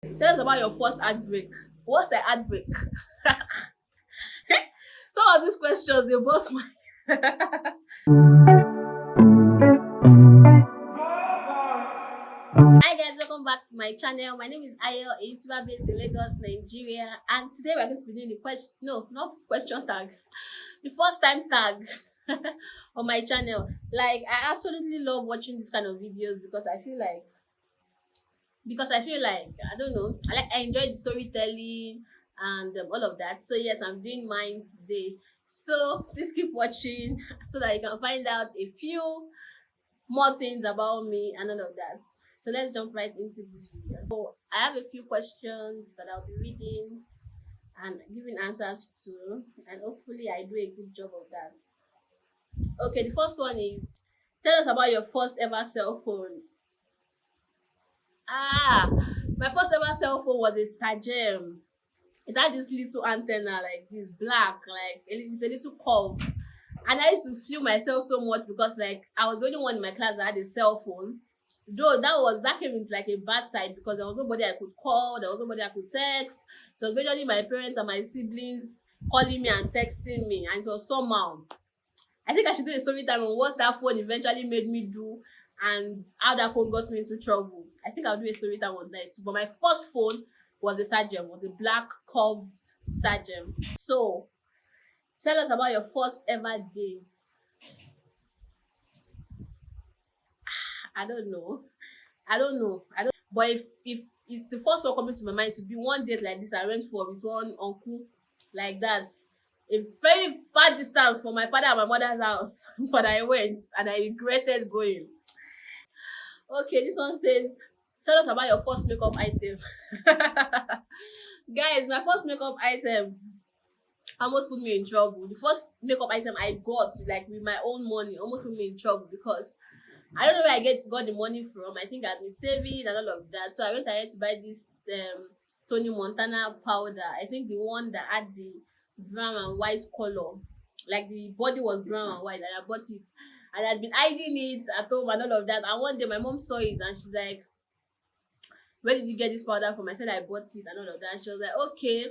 Tell us about your first heartbreak. What's a heartbreak? Some of these questions they bust my. Hi guys, welcome back to my channel. My name is Ayo, a YouTuber based in Lagos, Nigeria, and today we're going to be doing the question. No, not question tag. The first time tag on my channel. Like I absolutely love watching this kind of videos because I feel like I don't know. I enjoy the storytelling and all of that. So yes, I'm doing mine today. So please keep watching so that you can find out a few more things about me and all of that. So let's jump right into this video. So I have a few questions that I'll be reading and giving answers to, and hopefully I do a good job of that. Okay, the first one is, tell us about your first ever cell phone. Ah, my first ever cell phone was a Sagem. It had this little antenna like this, black, like it's a little curve. And I used to feel myself so much because like I was the only one in my class that had a cell phone. Though that came with like a bad side because there was nobody I could call, there was nobody I could text. So it was basically my parents and my siblings calling me and texting me, and it was somehow. I think I should do a story time on what that phone eventually made me do and how that phone got me into trouble. I think I'll do a story time on that too. But my first phone was a Sagem, was a black curved Sagem. So tell us about your first ever date. I don't know. I don't know. I don't. But if it's the first one coming to my mind to be one date like this, I went for with one uncle like that. A very far distance from my father and my mother's house, but I went and I regretted going. Okay, this one says, tell us about your first makeup item. Guys, my first makeup item almost put me in trouble. The first makeup item I got, like with my own money, almost put me in trouble because I don't know where I got the money from. I think I'd been saving and all of that. So I went ahead to buy this Tony Montana powder. I think the one that had the brown and white color. Like the body was brown and white, and I bought it. And I'd been hiding it at home and all of that. And one day my mom saw it and she's like, where did you get this powder from? I said I bought it and all of that. And she was like, okay.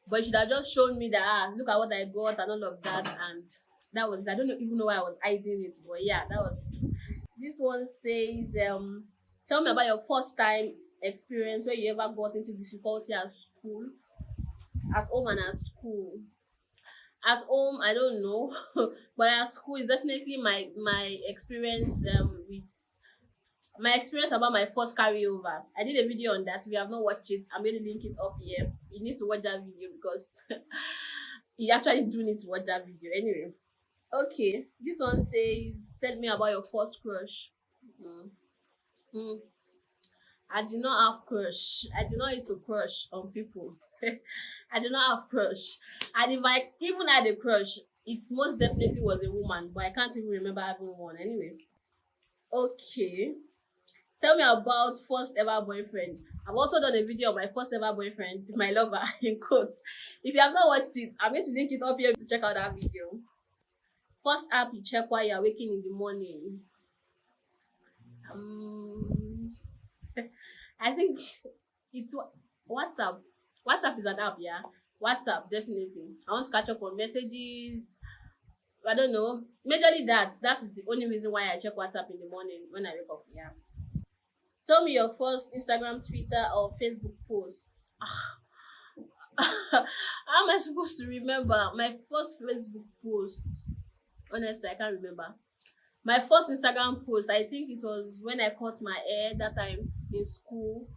But you should have just shown me that, look at what I got and all of that. And that was it. I don't even know why I was hiding it, but yeah, that was it. This one says, tell me about your first time experience where you ever got into difficulty at school, at home and at school. At home, I don't know, but at school is definitely my experience with my experience about my first carryover. I did a video on that. If you have not watched it, I'm going to link it up here. You need to watch that video because you actually do need to watch that video. Anyway, okay, this one says, tell me about your first crush. Mm. Mm. I do not have crush. I do not used to crush on people. I do not have crush. And if I even had a crush, it most definitely was a woman, but I can't even remember having one. Anyway, okay. Tell me about first ever boyfriend. I've also done a video of my first ever boyfriend with my lover in quotes. If you have not watched it, I'm going to link it up here to check out that video. First app you check while you're waking in the morning. Um, I think it's WhatsApp. WhatsApp is an app, yeah. WhatsApp, definitely. I want to catch up on messages. I don't know. Majorly that. That is the only reason why I check WhatsApp in the morning when I wake up. Yeah. Tell me your first Instagram, Twitter, or Facebook posts. How am I supposed to remember my first Facebook post? Honestly, I can't remember. My first Instagram post, I think it was when I cut my hair that time in school.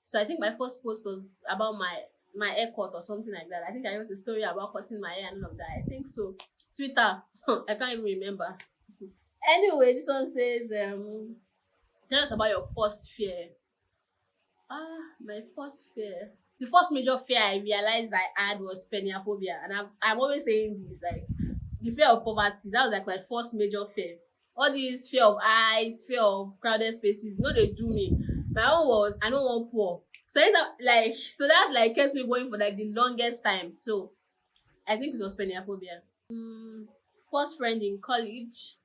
So I think my first post was about my haircut or something like that. I think I wrote a story about cutting my hair and all of that. I think so. Twitter, I can't even remember. Anyway, this one says, tell us about your first fear. My first fear. The first major fear I realized I had was peniophobia, and I'm always saying this, like the fear of poverty. That was like my first major fear. All these fear of heights, fear of crowded spaces, no, they do me. My own was I don't want poor. So that kept me going for like the longest time. So I think it was peniophobia. First friend in college.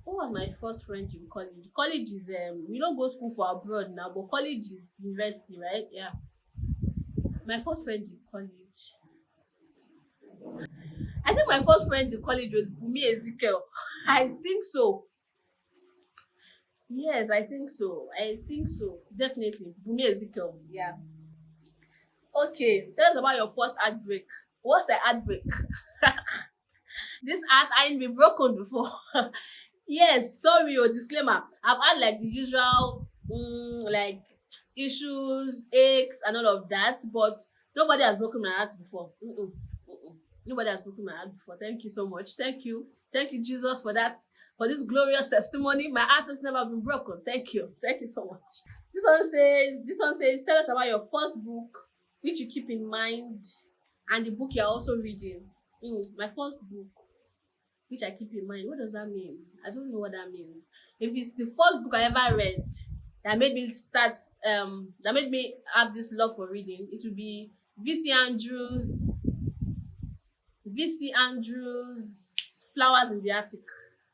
Who was my first friend in college? College is we don't go school for abroad now, but college is university, right? Yeah. My first friend in college. I think my first friend in college was Bumi Ezekiel. I think so. Yes, I think so. I think so. Definitely. Bumi Ezekiel. Yeah. Okay. Tell us about your first heartbreak. What's a heartbreak? This heart I ain't been broken before. Yes, sorry, disclaimer. I've had like the usual like issues, aches, and all of that, but nobody has broken my heart before. Nobody has broken my heart before. Thank you so much. Thank you, Jesus, for that, for this glorious testimony. My heart has never been broken. Thank you so much. This one says, tell us about your first book, which you keep in mind, and the book you're also reading. My first book, which I keep in mind. What does that mean? I don't know what that means. If it's the first book I ever read that made me that made me have this love for reading, it would be VC Andrews Flowers in the Attic,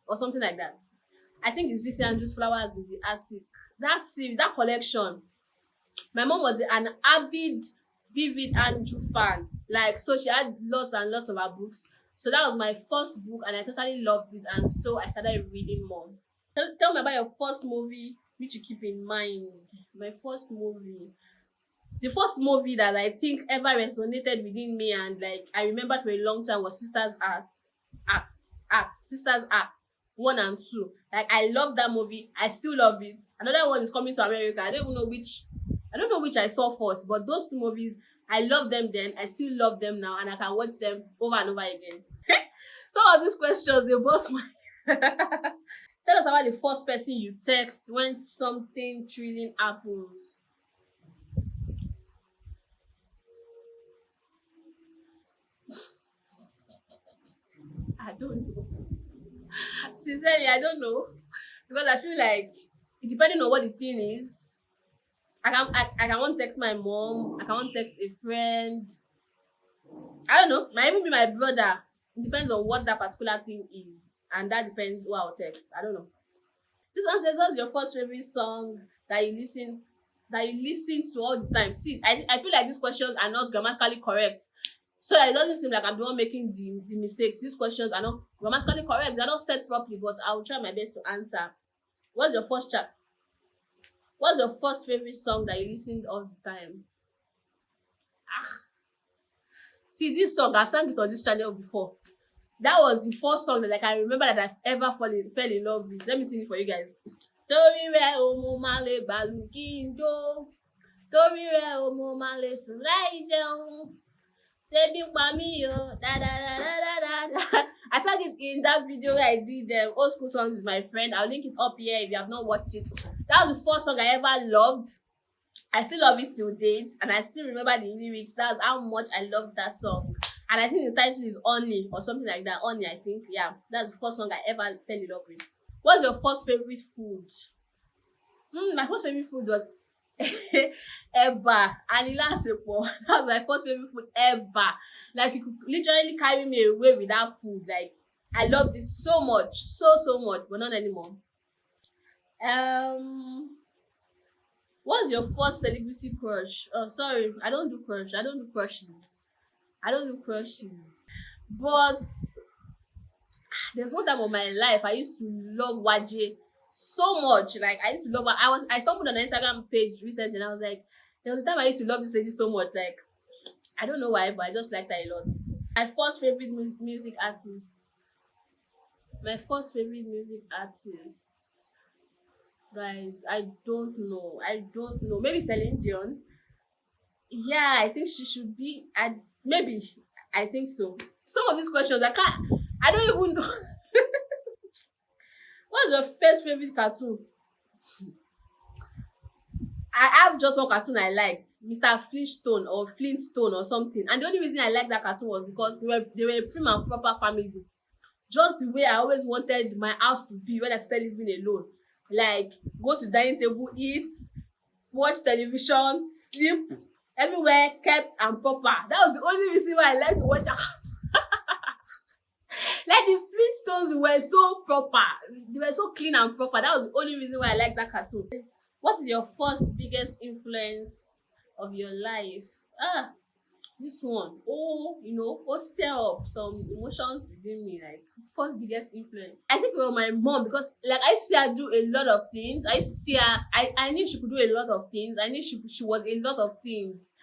or something like that. I think it's VC Andrews Flowers in the Attic. That series, that collection. My mom was an avid Vivid Andrew fan. Like, so she had lots and lots of her books. So that was my first book, and I totally loved it, and so I started reading more. Tell me about your first movie, which you keep in mind. My first movie. The first movie that I think ever resonated within me and like I remembered for a long time was Sisters Act 1 and 2. Like, I love that movie. I still love it. Another one is Coming to America. I don't know which I saw first, but those two movies, I love them then. I still love them now, and I can watch them over and over again. Some of these questions, they bust my Tell us about the first person you text when something thrilling happens. I don't know. Sincerely, I don't know. Because I feel like, depending on what the thing is, I can want to text my mom, I can want to text a friend. I don't know. Might even be my brother. It depends on what that particular thing is. And that depends who I'll text. I don't know. This one says, what's your first favorite song that you listen to all the time? See, I feel like these questions are not grammatically correct. So that it doesn't seem like I'm the one making the mistakes. These questions are not grammatically correct. They're not said properly, but I'll try my best to answer. What's your first chat? What's your first favorite song that you listen all the time? See, this song, I've sang it on this channel before. That was the first song that like I remember that I've ever fell in love with. Let me sing it for you guys. Torí rẹ̀ o mo máa lè gbàlù kí n jó. Torí rẹ̀ o mo máa lè sùn láì jẹun. Tẹ́bí ń pa mí o. Da da da da da da da. I sang it in that video where I did old school songs with my friend. I'll link it up here if you have not watched it. That was the first song I ever loved. I still love it till date, and I still remember the lyrics. That's how much I love that song. And I think the title is Only or something like that. Only, I think. Yeah, that's the first song I ever fell in love with. What's your first favorite food? My first favorite food was Eba and Ilasepo. That was my first favorite food ever. Like, you could literally carry me away with that food. Like, I loved it so much, so much, but not anymore. What's your first celebrity crush? Oh, sorry, I don't do crush. I don't do crushes. But there's one time of my life I used to love Waje so much. Like, I used to love her. I stumbled on an Instagram page recently, and I was like, there was a time I used to love this lady so much. Like, I don't know why, but I just liked her a lot. My first favorite music artist. Guys, I don't know. Maybe Celine Dion. Yeah, I think she should be. Maybe. I think so. Some of these questions, I don't even know. What's your first favorite cartoon? I have just one cartoon I liked, Mr. Flintstone or something. And the only reason I liked that cartoon was because they were a prim and proper family. Just the way I always wanted my house to be when I started living alone. Like, go to dining table, eat, watch television, sleep, everywhere kept and proper. That was the only reason why I liked to watch a cartoon. Like the Flintstones were so proper. They were so clean and proper. That was the only reason why I like that cartoon. What is your first biggest influence of your life? Ah, this one. Oh, stir up some emotions within me. Like first biggest influence. I think well my mom, because like I see her do a lot of things. I see her. I knew she could do a lot of things. I knew she was a lot of things.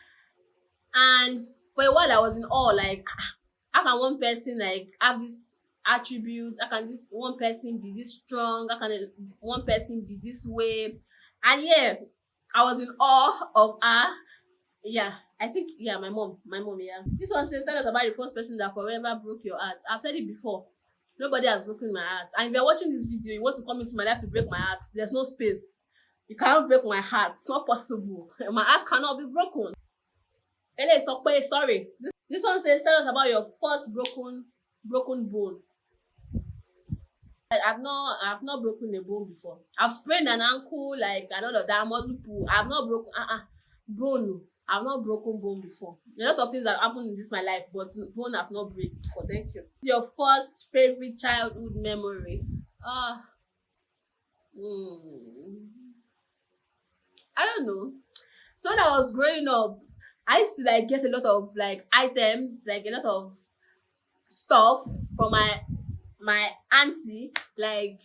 And for a while I was in awe. Like how can one person like have this attributes? How can this one person be this strong? How can one person be this way? And yeah, I was in awe of her. Yeah, I think yeah, my mom, yeah. This one says, tell us about the first person that forever broke your heart. I've said it before. Nobody has broken my heart. And if you're watching this video, you want to come into my life to break my heart, there's no space. You can't break my heart. It's not possible. My heart cannot be broken. Ele Sokpe, sorry. This one says, tell us about your first broken bone. I've not broken a bone before. I've sprained an ankle, like and all of that, muscle pull. I've not broken bone. I've not broken bone before. A lot of things have happened in this my life, but bone have not break before. Thank you. What's your first favorite childhood memory? I don't know. So when I was growing up, I used to like get a lot of like items, like a lot of stuff from my auntie. Like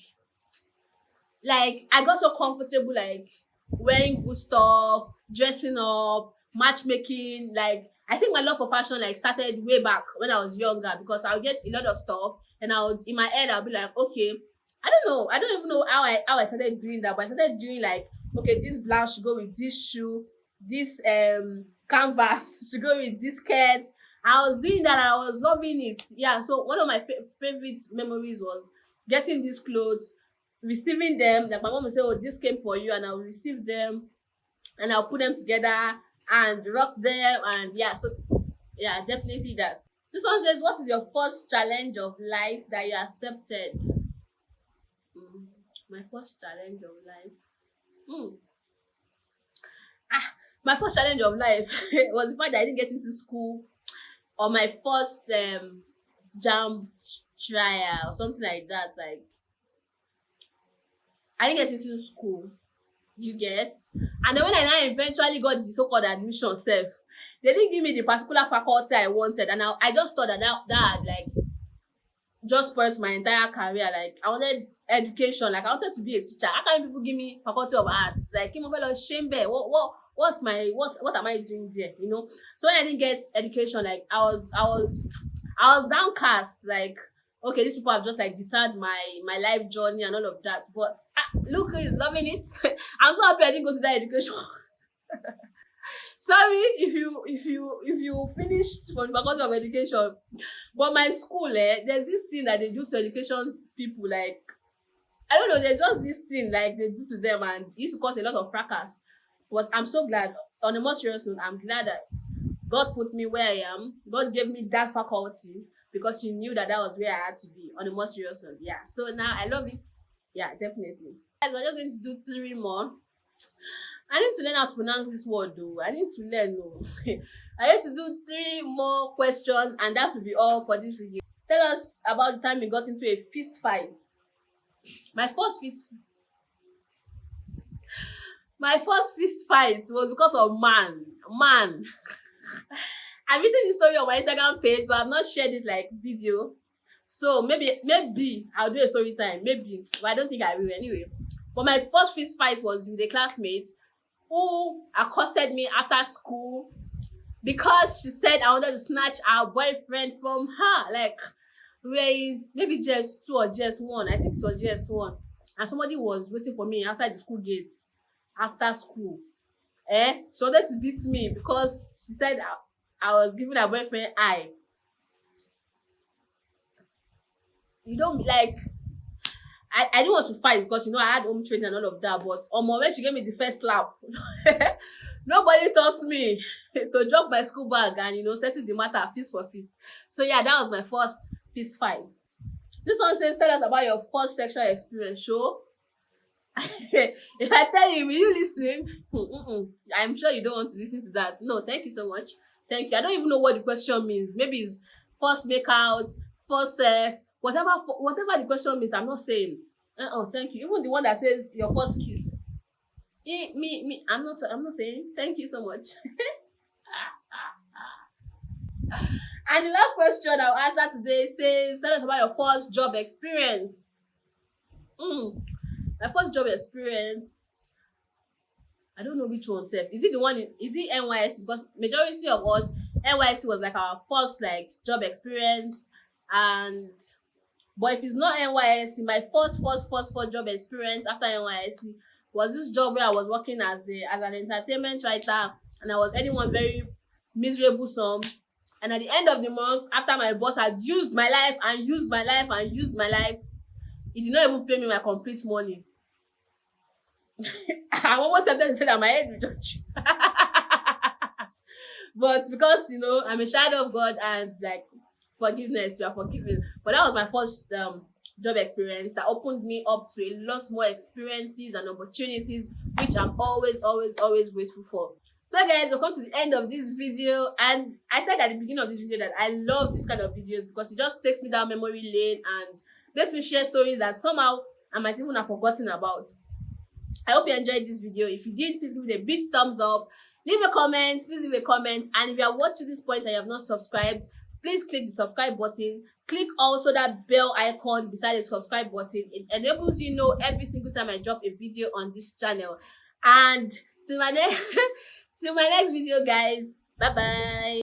I got so comfortable, like wearing good stuff, dressing up, matchmaking. Like I think my love for fashion like started way back when I was younger, because I would get a lot of stuff and I would in my head I'll be like, okay, I don't know, I don't even know how I started doing that, but I started doing like, okay, this blouse should go with this shoe, this canvas should go with this skirt. I was doing that and I was loving it. Yeah, so one of my favorite memories was getting these clothes, receiving them. Like my mom would say, oh, this came for you, and I'll receive them and I'll put them together and rock them. And yeah, so yeah, definitely that. This one says, what is your first challenge of life that you accepted? My first challenge of life. My first challenge of life was the fact that I didn't get into school on my first jam trial or something like that. Like I didn't get into school. You get? And then when I now eventually got the so-called admission self, they didn't give me the particular faculty I wanted, and I just thought that like just spoiled my entire career. Like I wanted education, like I wanted to be a teacher. How can people give me faculty of arts? Like fellow shame bear. What am I doing there? So when I didn't get education, like I was downcast. Like okay, these people have just like deterred my life journey and all of that. But look who is loving it. I'm so happy I didn't go to that education. Sorry if you finished from the faculty of education, but my school, there's this thing that they do to education people. Like I don't know, there's just this thing like they do to them, and it used to cause a lot of fracas. But I'm so glad. On a more serious note, I'm glad that God put me where I am. God gave me that faculty because He knew that was where I had to be. On a more serious note, yeah. So now I love it. Yeah, definitely. Guys, we're just going to do 3 more. I need to learn how to pronounce this word though. I need to learn. I need to do 3 more questions, and that will be all for this video. Tell us about the time you got into a fist fight. My first fist fight was because of man. I've written this story on my Instagram page, but I've not shared it like video. So maybe I'll do a story time. Maybe, but I don't think I will anyway. But my first fist fight was with a classmate who accosted me after school because she said I wanted to snatch our boyfriend from her. Like we were in maybe GS2 or GS1. I think it was GS1. And somebody was waiting for me outside the school gates after school. She wanted to beat me because she said I was giving her boyfriend eye. You don't like I didn't want to fight because I had home training and all of that, but when she gave me the first slap, nobody taught me to drop my school bag and settle the matter fist for fist. So yeah, that was my first fist fight. This one says, tell us about your first sexual experience. Show. If I tell you, will you listen? I'm sure you don't want to listen to that. No, thank you so much. Thank you. I don't even know what the question means. Maybe it's first make out, first whatever the question means, I'm not saying thank you. Even the one that says your first kiss, I'm not saying thank you so much. And the last question I'll answer today says, tell us about your first job experience. My first job experience, I don't know which one sef. Is it the one is it NYSC? Because majority of us, NYSC was like our first like job experience. And but if it's not NYSC, my first job experience after NYSC was this job where I was working as an entertainment writer, and I was earning one very miserable sum. And at the end of the month, after my boss had used my life and used my life and used my life, he did not even pay me my complete money. I'm almost tempted to say that my head will judge. But because I'm a child of God, and like forgiveness, you are forgiven. But that was my first job experience that opened me up to a lot more experiences and opportunities, which I'm always grateful for. So guys, we've come to the end of this video, and I said at the beginning of this video that I love this kind of videos because it just takes me down memory lane and makes me share stories that somehow I might even have forgotten about. I hope you enjoyed this video. If you did, please give it a big thumbs up. Leave a comment, please leave a comment. And if you are watching this point and you have not subscribed, please click the subscribe button. Click also that bell icon beside the subscribe button. It enables you know every single time I drop a video on this channel. And till my next till my next video, guys. Bye bye.